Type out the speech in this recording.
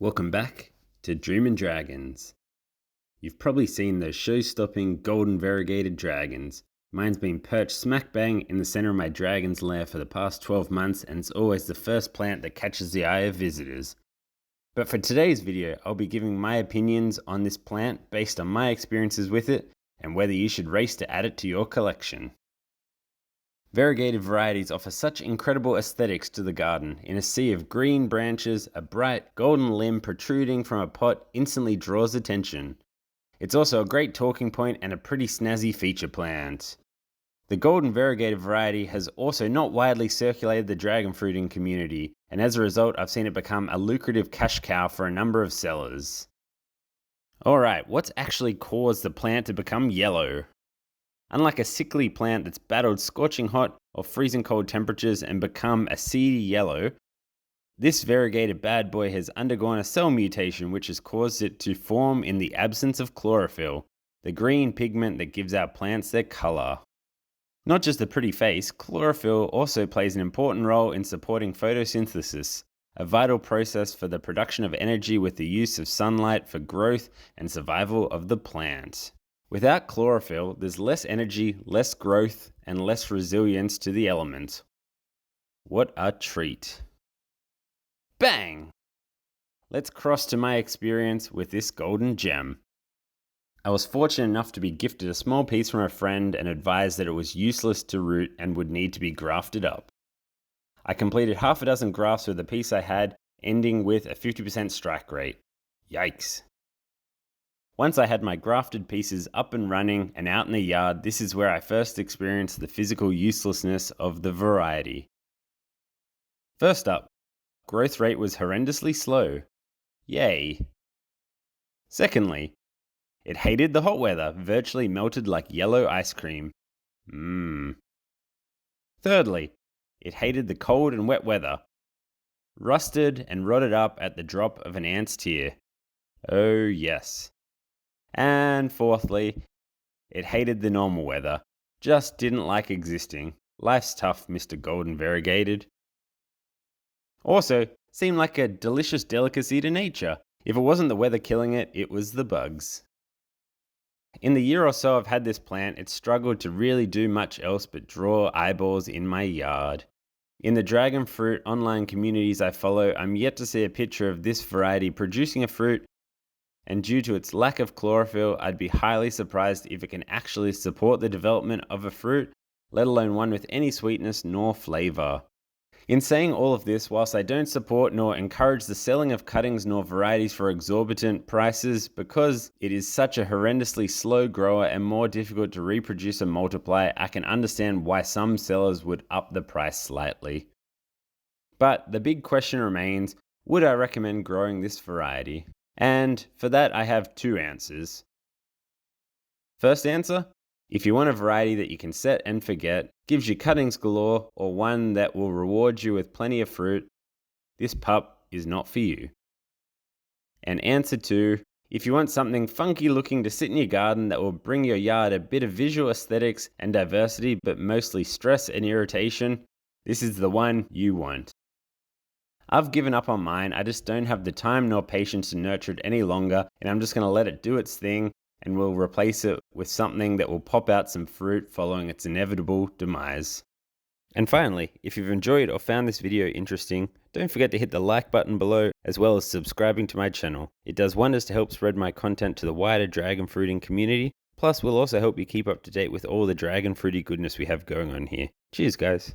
Welcome back to Dreamin' Dragons. You've probably seen those show-stopping Golden Variegated Dragons. Mine's been perched smack bang in the center of my dragon's lair for the past 12 months, and it's always the first plant that catches the eye of visitors. But for today's video, I'll be giving my opinions on this plant based on my experiences with it, and whether you should race to add it to your collection. Variegated varieties offer such incredible aesthetics to the garden. In a sea of green branches, a bright golden limb protruding from a pot instantly draws attention. It's also a great talking point and a pretty snazzy feature plant. The golden variegated variety has also not widely circulated the dragon fruiting community, and as a result I've seen it become a lucrative cash cow for a number of sellers. Alright, what's actually caused the plant to become yellow? Unlike a sickly plant that's battled scorching hot or freezing cold temperatures and become a seedy yellow, this variegated bad boy has undergone a cell mutation which has caused it to form in the absence of chlorophyll, the green pigment that gives our plants their color. Not just the pretty face, chlorophyll also plays an important role in supporting photosynthesis, a vital process for the production of energy with the use of sunlight for growth and survival of the plant. Without chlorophyll, there's less energy, less growth, and less resilience to the element. What a treat. Bang! Let's cross to my experience with this golden gem. I was fortunate enough to be gifted a small piece from a friend and advised that it was useless to root and would need to be grafted up. I completed half a dozen grafts with the piece I had, ending with a 50% strike rate. Yikes. Once I had my grafted pieces up and running and out in the yard, this is where I first experienced the physical uselessness of the variety. First up, growth rate was horrendously slow. Yay. Secondly, it hated the hot weather, virtually melted like yellow ice cream. Thirdly, it hated the cold and wet weather. Rusted and rotted up at the drop of an ant's tear. Oh yes. And fourthly, it hated the normal weather. Just didn't like existing. Life's tough, Mr. Golden Variegated. Also, seemed like a delicious delicacy to nature. If it wasn't the weather killing it, it was the bugs. In the year or so I've had this plant, it's struggled to really do much else but draw eyeballs in my yard. In the dragon fruit online communities I follow, I'm yet to see a picture of this variety producing a fruit, and due to its lack of chlorophyll, I'd be highly surprised if it can actually support the development of a fruit, let alone one with any sweetness nor flavor. In saying all of this, whilst I don't support nor encourage the selling of cuttings nor varieties for exorbitant prices, because it is such a horrendously slow grower and more difficult to reproduce and multiply, I can understand why some sellers would up the price slightly. But the big question remains, would I recommend growing this variety? And for that I have two answers. First answer, if you want a variety that you can set and forget, gives you cuttings galore, or one that will reward you with plenty of fruit, this pup is not for you. And answer two, if you want something funky looking to sit in your garden that will bring your yard a bit of visual aesthetics and diversity, but mostly stress and irritation, this is the one you want. I've given up on mine, I just don't have the time nor patience to nurture it any longer, and I'm just going to let it do its thing, and we'll replace it with something that will pop out some fruit following its inevitable demise. And finally, if you've enjoyed or found this video interesting, don't forget to hit the like button below, as well as subscribing to my channel. It does wonders to help spread my content to the wider dragon fruiting community, plus will also help you keep up to date with all the dragon fruity goodness we have going on here. Cheers guys!